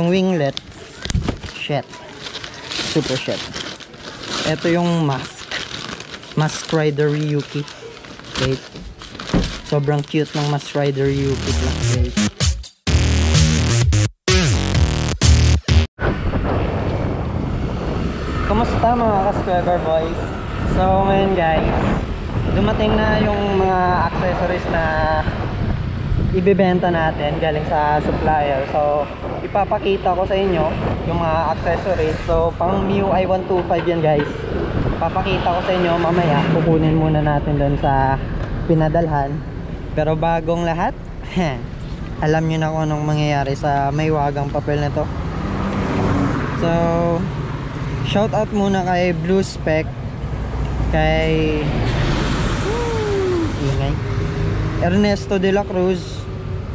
Yung winglet, shit. Super shit. Ito yung Mask Rider Ryuki. Wait. Sobrang cute ng Mask Rider Ryuki. Wait. Kamusta mga ka-Squever boys? So ngayon guys, dumating na yung mga accessories na ibebenta natin galing sa supplier. So ipapakita ko sa inyo yung mga accessories. So pang MIUI 125 yan guys. Papakita ko sa inyo mamaya. Kukunin muna natin doon sa pinadalhan. Pero bagong lahat, alam nyo na kung anong mangyayari sa may wagang papel na to. So shout out muna kay Blue Spec, kay ingay, Ernesto de la Cruz,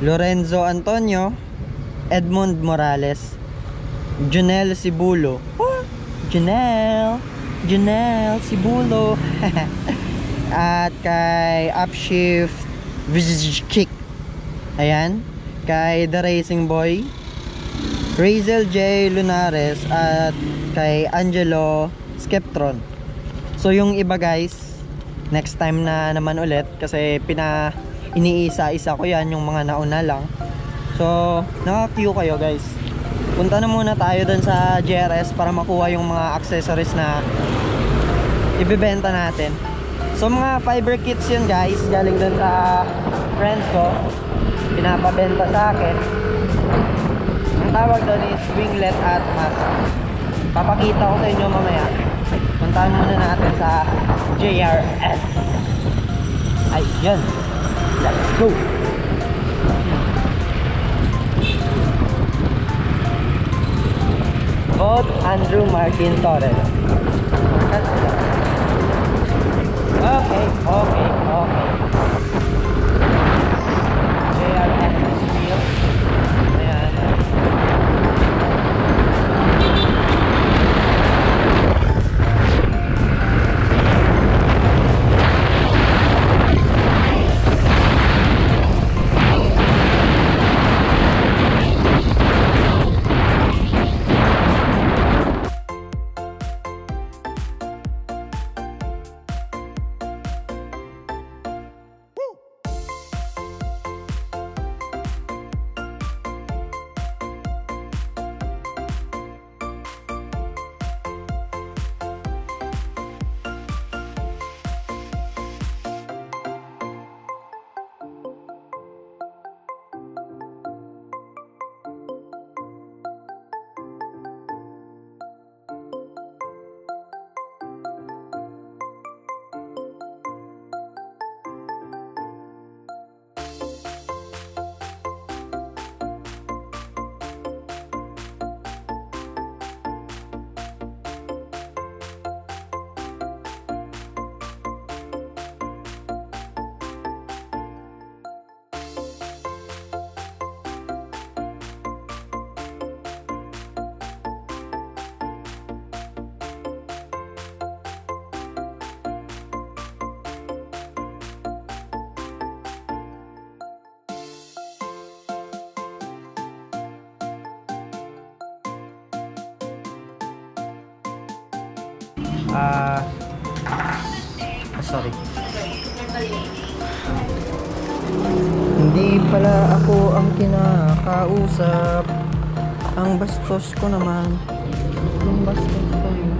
Lorenzo Antonio, Edmond Morales, Junel Sibulo, Junel Sibulo at kay Upshift Kick, ayan, kay The Racing Boy, Razel J. Lunares at kay Angelo Skeptron. So yung iba guys, next time na naman ulit kasi iniisa-isa ko yan, yung mga nauna lang. So naka-queue kayo guys. Punta na muna tayo dun sa JRS para makuha yung mga accessories na ibebenta natin. So mga fiber kits yun guys, galing dun sa friends ko, pinapabenta sa akin. Ang tawag doon is winglet at mask. Papakita ko sa inyo mamaya. Puntahan muna natin sa JRS. Ayun, let's go. Both Andrew Martin Torres. Okay. JRS is real. Ayan. Sorry. Hindi pala ako ang kinakausap. Ang bastos ko naman. Yung bastos ko yun.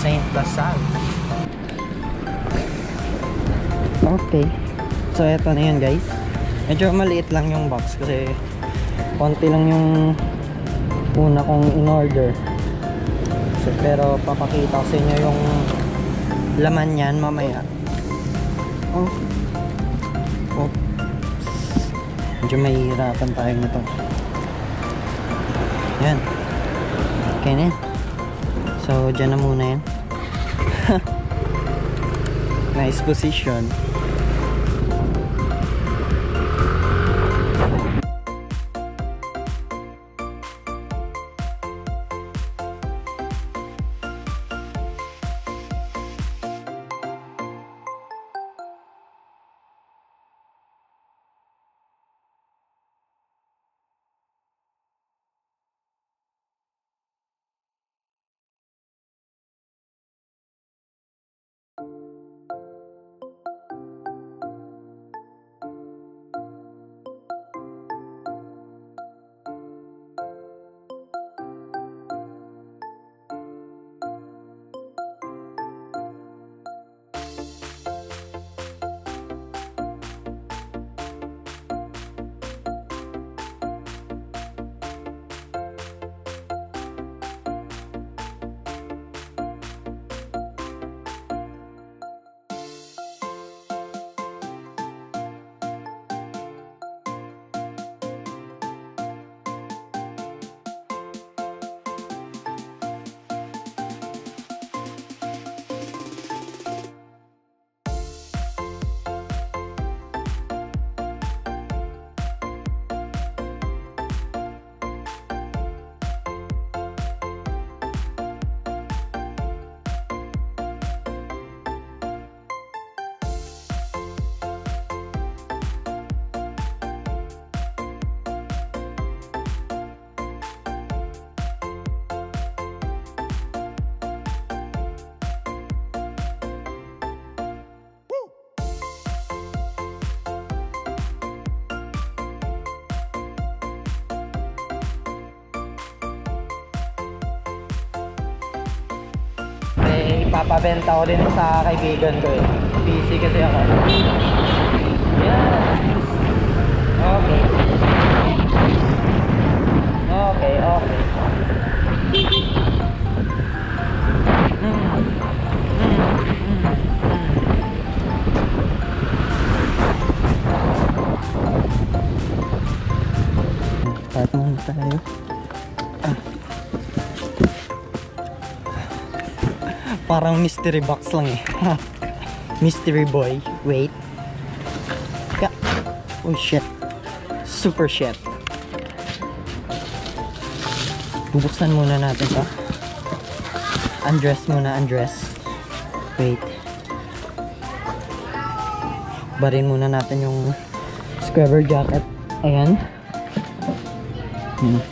Saint Lasal. Okay. So eto na yun guys. Medyo maliit lang yung box kasi konti lang yung una kong in-order. So, pero papakita ko sa inyo yung laman yan mamaya. Oh. Medyo mahihirapan tayo nito. Yan. Okay na yan. So dyan na muna yan. Nice position. Papabenta ko din sa kaibigan ko eh. Busy kasi ako. Yan. Okay. Okay, okay. Start muna tayo. Parang mystery box lang eh. Mystery boy. Wait. Oh shit. Super shit. Bubuksan muna natin to. Undress muna, undress. Wait. Barin muna natin yung square jacket. Ayan. Ayan.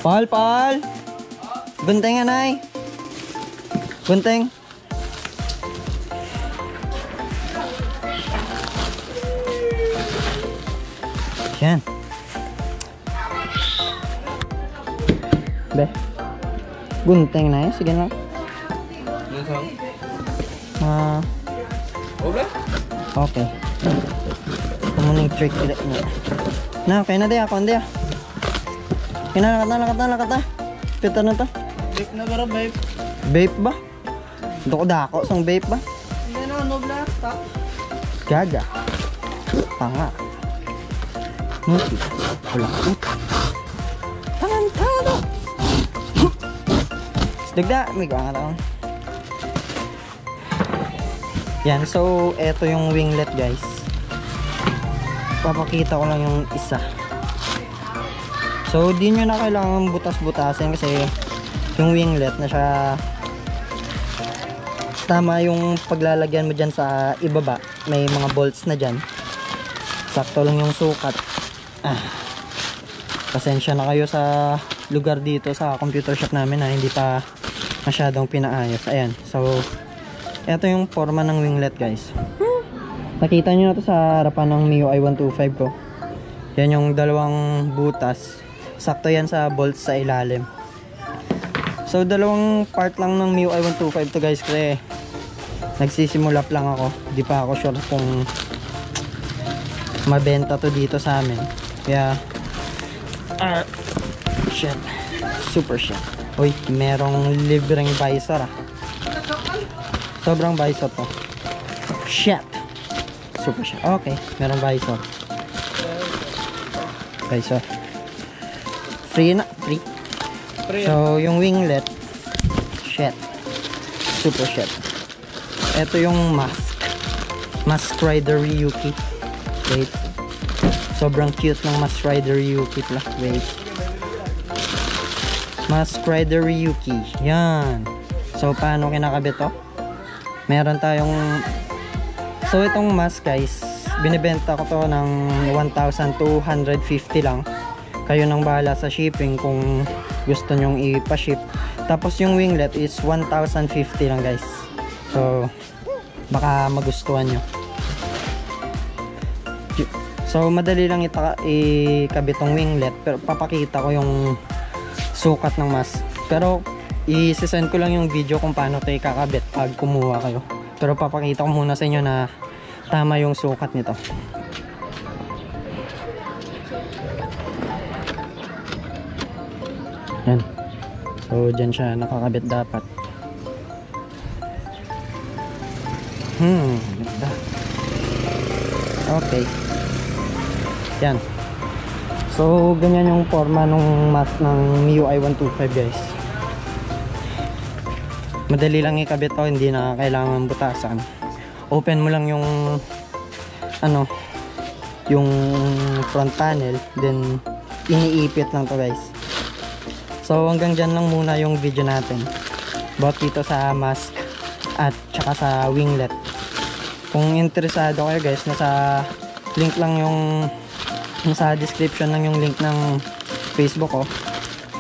Pal! Bunteng anay. Bunteng. Yan. Be. Bunteng na eh. Sige lang. Okay. Kumuning trick ulit na. Na, okay na di ako. Hindi ah. Lakat na. Pita na to. Vape na gara, vape. Vape ba? Dako sang vape ba? Hindi na, no black. Stop. Gaga. Tanga. Muti. Wala uta. Tangantado. Dagda. May gawang ako. Yan. So, eto yung winglet guys. Papakita ko lang yung isa. So, di nyo na kailangan butas-butasin kasi yung winglet na siya tama yung paglalagyan mo dyan sa ibaba. May mga bolts na dyan. Sakto lang yung sukat. Pasensya na kayo sa lugar dito sa computer shop namin na hindi pa masyadong pinaayos. Ayan. So, eto yung forma ng winglet guys. Nakita nyo na to sa harapan ng MIUI 125 ko. Yan yung dalawang butas. Sakto yan sa bolts sa ilalim. So dalawang part lang ng MIUI 125 to guys kasi nagsisimula lang ako. Di pa ako sure kung mabenta to dito sa amin. Kaya shit. Super shit. Uy, merong libreng visor ah. Sobrang visor to. Shit. Super shit. Okay, merong visor. Visor. Free na, free. So, yung winglet, shit. Super shit. Ito yung mask. Mask Rider Ryuki. Wait. Sobrang cute ng Mask Rider Ryuki pala. Wait. Mask Rider Ryuki. Yan. So, paano kinakabit to? Meron tayong... So, itong mask guys, binibenta ko to ng 1,250 lang. Kayo nang bahala sa shipping kung gusto nyong ipa-ship. Tapos yung winglet is 1,050 lang guys. So baka magustuhan nyo. So madali lang ikabit tong winglet. Pero papakita ko yung sukat ng mask. Pero i-send ko lang yung video kung paano ito ikakabit pag kumuha kayo. Pero papakita ko muna sa inyo na tama yung sukat nito. Yan. So, dyan siya nakakabit dapat. Ganda. Okay. Yan. So, ganyan yung forma nung mask ng MIUI 125 guys. Madali lang ikabit to, hindi na kailangan butasan. Open mo lang yung ano, yung front panel, then iniipit lang to guys. So hanggang dyan lang muna yung video natin about dito sa mask at tsaka sa winglet. Kung interesado kayo guys, nasa link lang yung nasa description lang yung link ng Facebook ko.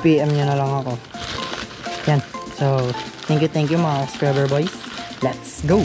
PM nyo na lang ako. Yan. So thank you mga subscriber boys. Let's go!